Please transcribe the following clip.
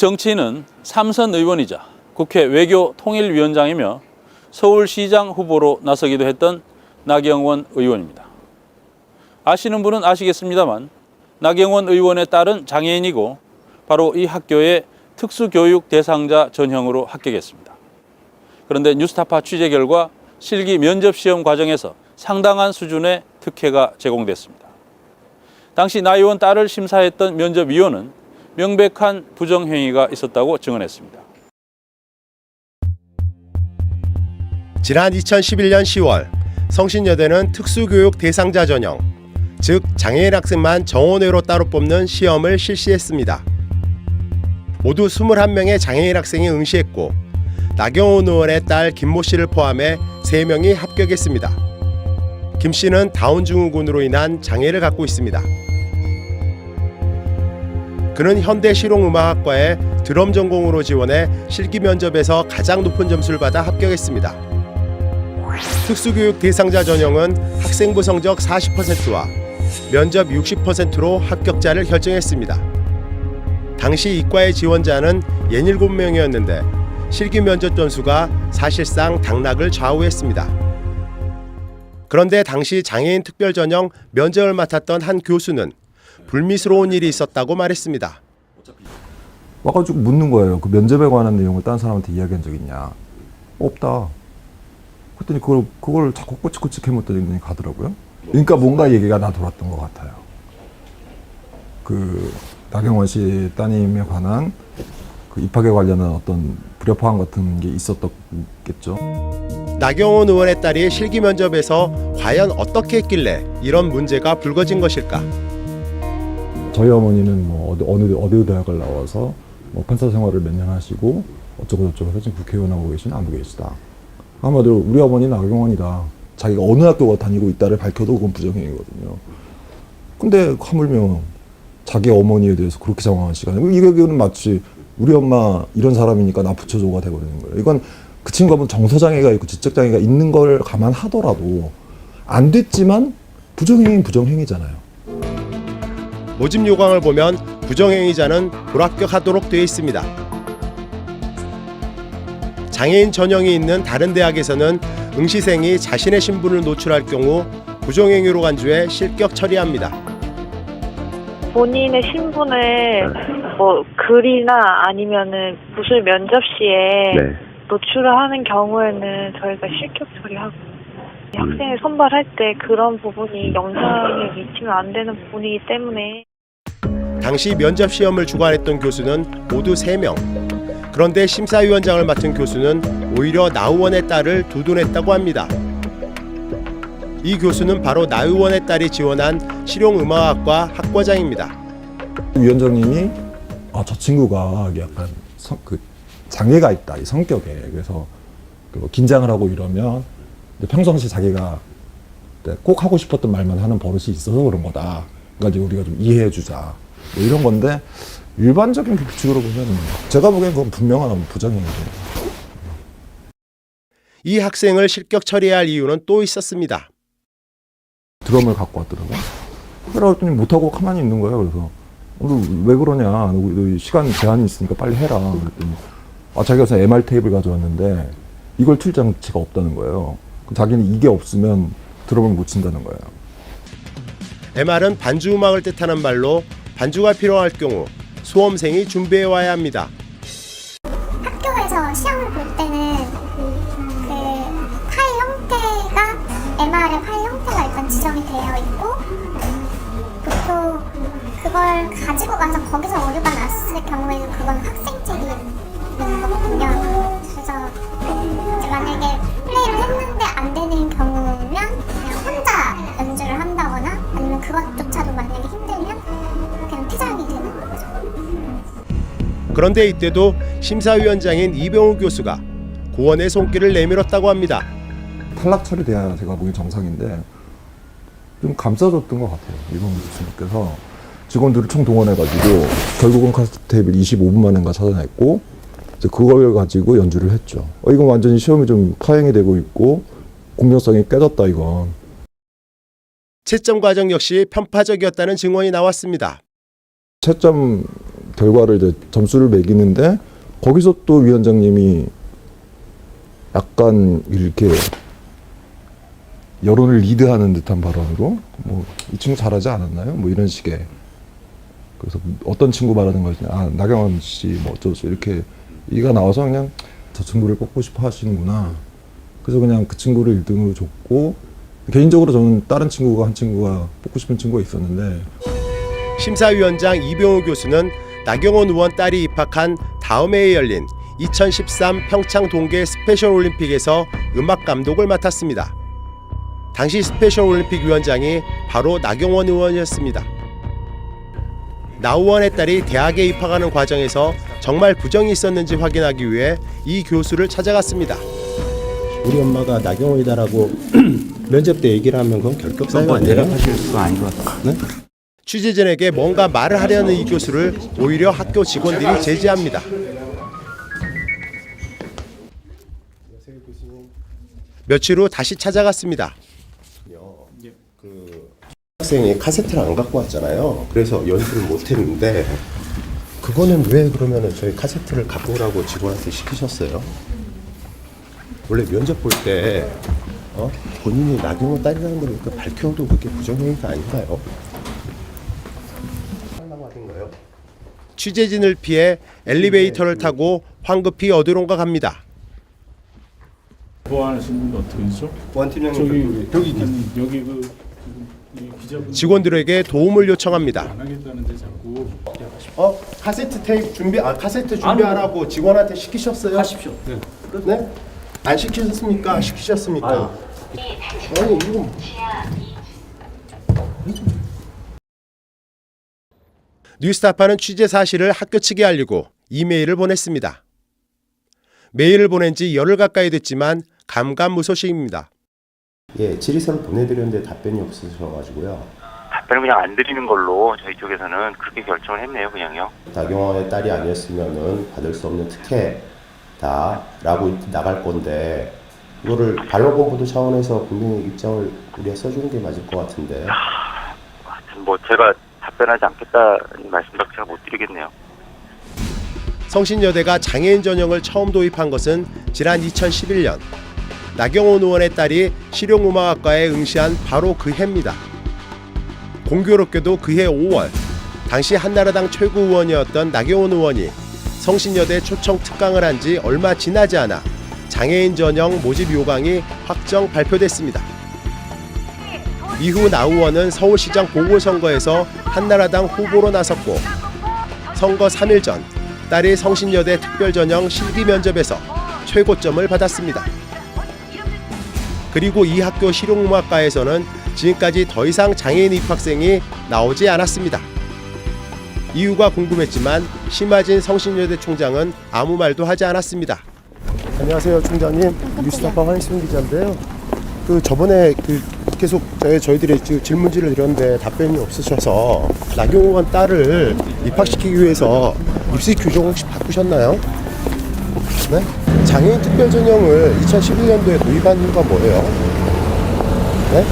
정치인은 삼선 의원이자 국회 외교통일위원장이며 서울시장 후보로 나서기도 했던 나경원 의원입니다. 아시는 분은 아시겠습니다만 나경원 의원의 딸은 장애인이고 바로 이 학교의 특수교육 대상자 전형으로 합격했습니다. 그런데 뉴스타파 취재 결과 실기 면접시험 과정에서 상당한 수준의 특혜가 제공됐습니다. 당시 나 의원 딸을 심사했던 면접위원은 명백한 부정행위가 있었다고 증언했습니다. 지난 2011년 10월 성신여대는 특수교육 대상자 전형, 즉 장애인 학생만 정원외로 따로 뽑는 시험을 실시했습니다. 모두 21명의 장애인 학생이 응시했고 나경원 의원의 딸 김모 씨를 포함해 3명이 합격했습니다. 김 씨는 다운 증후군으로 인한 장애를 갖고 있습니다. 그는 현대 실용음악학과에 드럼 전공으로 지원해 실기 면접에서 가장 높은 점수를 받아 합격했습니다. 특수교육 대상자 전형은 학생부 성적 40%와 면접 60%로 합격자를 결정했습니다. 당시 이과의 지원자는 67명이었는데 실기 면접 점수가 사실상 당락을 좌우했습니다. 그런데 당시 장애인 특별 전형 면접을 맡았던 한 교수는 불미스러운 일이 있었다고 말했습니다. 와가지고 묻는 거예요. 그 면접에 관한 내용을 다른 사람한테 이야기한 적 있냐? 없다. 그랬더니 그걸 자꾸 꼬치꼬치 캐묻더니 가더라고요. 그러니까 뭔가 얘기가 나 돌았던 것 같아요. 그 나경원 씨 따님에 관한 그 입학에 관련한 어떤 불협화음 같은 게 있었겠죠. 나경원 의원의 딸이 실기 면접에서 과연 어떻게 했길래 이런 문제가 불거진 것일까? 저희 어머니는 뭐 어느 대학을 나와서 뭐 판사 생활을 몇 년 하시고 어쩌고 저쩌고 해서 지금 국회의원 하고 계시는 안부 계시다. 한마디로 우리 어머니는 나경원이다. 자기가 어느 학교 다니고 있다를 밝혀도 그건 부정행위거든요. 근데 하물며 자기 어머니에 대해서 그렇게 장황한 시간에 이거는 마치 우리 엄마 이런 사람이니까 나 붙여줘가 돼버리는 거예요. 이건 그 친구가 정서장애가 있고 지적장애가 있는 걸 감안하더라도 안 됐지만 부정행위는 부정행위잖아요. 모집 요강을 보면 부정행위자는 불합격하도록 되어 있습니다. 장애인 전형이 있는 다른 대학에서는 응시생이 자신의 신분을 노출할 경우 부정행위로 간주해 실격 처리합니다. 본인의 신분을 뭐 글이나 아니면은 무술 면접 시에 노출을 하는 경우에는 저희가 실격 처리하고 학생을 선발할 때 그런 부분이 영향을 미치면 안 되는 부분이기 때문에. 당시 면접 시험을 주관했던 교수는 모두 3명. 그런데 심사위원장을 맡은 교수는 오히려 나 의원의 딸을 두둔했다고 합니다. 이 교수는 바로 나 의원의 딸이 지원한 실용음악학과 학과장입니다. 위원장님이 저 친구가 약간 장애가 있다, 이 성격에. 그래서 긴장을 하고 이러면 평상시 자기가 꼭 하고 싶었던 말만 하는 버릇이 있어서 그런 거다. 그러니까 우리가 좀 이해해 주자. 뭐 이런 건데 일반적인 규칙으로 보면 제가 보기엔 그건 분명한 부정행위죠. 이 학생을 실격 처리해야 할 이유는 또 있었습니다. 드럼을 갖고 왔더라고요. 그랬더니 못하고 가만히 있는 거예요. 그래서 왜 그러냐. 너 시간 제한이 있으니까 빨리 해라. 그랬더니 자기가 그래서 MR 테이블 가져왔는데 이걸 틀 장치가 없다는 거예요. 자기는 이게 없으면 드럼을 못 친다는 거예요. MR은 반주 음악을 뜻하는 말로 반주가 필요할 경우 수험생이 준비해 와야 합니다. 학교에서 시험을 볼 때는 그 파일 형태가 MR의 파일 형태가 일단 지정이 되어 있고 보통 그걸 가지고 가서 거기서 오류가 났을 경우에는 그건 학생 책임인 거거든요. 그래서 이제 만약에 플레이를 했는데 안 되는 경우면 그냥 혼자 연주를 한다거나 아니면 그것조차도 만약에 힘들면 그냥 퇴장이 되는 거죠. 그런데 이때도 심사위원장인 이병우 교수가 고원의 손길을 내밀었다고 합니다. 탈락 처리돼야 제가 보기엔 정상인데 좀 감싸줬던 것 같아요. 이병우 교수님께서 직원들을 총동원해가지고 결국은 카세트 테이블 25분 만인가 찾아냈고 이제 그걸 가지고 연주를 했죠. 이건 완전히 시험이 좀 파행이 되고 있고 공정성이 깨졌다 이건. 채점 과정 역시 편파적이었다는 증언이 나왔습니다. 채점 결과를 이제 점수를 매기는데 거기서 또 위원장님이 약간 이렇게 여론을 리드하는 듯한 발언으로 뭐 이 친구 잘하지 않았나요? 뭐 이런 식의. 그래서 어떤 친구 말하는 거지? 아, 나경원 씨 뭐 어쩌고 이렇게 얘기가 나와서 그냥 저 친구를 뽑고 싶어 하시는구나. 그래서 그냥 그 친구를 1등으로 줬고, 개인적으로 저는 다른 친구가 한 친구가 뽑고 싶은 친구가 있었는데, 심사위원장 이병우 교수는 나경원 의원 딸이 입학한 다음 해에 열린 2013 평창 동계 스페셜 올림픽에서 음악 감독을 맡았습니다. 당시 스페셜 올림픽 위원장이 바로 나경원 의원이었습니다. 나 의원의 딸이 대학에 입학하는 과정에서 정말 부정이 있었는지 확인하기 위해 이 교수를 찾아갔습니다. 우리 엄마가 나경원이다라고 면접 때 얘기를 하면 그건 결격 사유가 아니에요? 대답하실 수가 아닌 것 같아요. 네? 취재진에게 뭔가 말을 하려는 이 교수를 오히려 학교 직원들이 제지합니다. 며칠 후 다시 찾아갔습니다. 학생이 카세트를 안 갖고 왔잖아요. 그래서 연습을 못 했는데 그거는 왜 그러면은 저희 카세트를 갖고 오라고 직원한테 시키셨어요? 원래 면접 볼 때 본인이 나경원 딸이라는 걸 이렇게 밝혀도 그게 부정행위가 아닌가요? 취재진을 피해 엘리베이터를 타고 황급히 어디론가 갑니다. 보안하시는 분 어떻게 되죠? 보안 팀장님 여기 여기 그 기자분 직원들에게 도움을 요청합니다. 안 하겠다는데 자꾸 카세트 테이프 카세트 준비하라고 직원한테 시키셨어요? 하십시오. 네. 네? 안 시키셨습니까? 시키셨습니까? 아니 이거 뉴스타파는 취재 사실을 학교 측에 알리고 이메일을 보냈습니다. 메일을 보낸 지 열흘 가까이 됐지만 감감무소식입니다. 예, 질의서를 보내드렸는데 답변이 없으셔가지고요. 답변을 그냥 안 드리는 걸로 저희 쪽에서는 그렇게 결정을 했네요, 그냥요. 나경원의 딸이 아니었으면은 받을 수 없는 특혜다라고 나갈 건데 이거를 반론본부도 차원에서 국민의 입장을 우리가 써주는 게 맞을 것 같은데. 하여튼 뭐 제가 답변하지 않겠다는 말씀밖에 제가 못 드리겠네요. 성신여대가 장애인 전형을 처음 도입한 것은 지난 2011년 나경원 의원의 딸이 실용음악학과에 응시한 바로 그 해입니다. 공교롭게도 그해 5월 당시 한나라당 최고 의원이었던 나경원 의원이 성신여대 초청 특강을 한 지 얼마 지나지 않아 장애인 전형 모집 요강이 확정 발표됐습니다. 이후 나 의원은 서울시장 보궐선거에서 한나라당 후보로 나섰고 선거 3일 전 딸이 성신여대 특별전형 실기 면접에서 최고점을 받았습니다. 그리고 이 학교 실용음악과에서는 지금까지 더 이상 장애인 입학생이 나오지 않았습니다. 이유가 궁금했지만 심하진 성신여대 총장은 아무 말도 하지 않았습니다. 안녕하세요, 총장님. 뉴스타파 황희순 기자인데요. 저번에 계속 저희들이 질문지를 드렸는데 답변이 없으셔서 나경원 딸을 입학시키기 위해서 입시 규정 혹시 바꾸셨나요? 네? 장애인 특별 전형을 2011년도에 도입한 이유가 뭐예요? 네?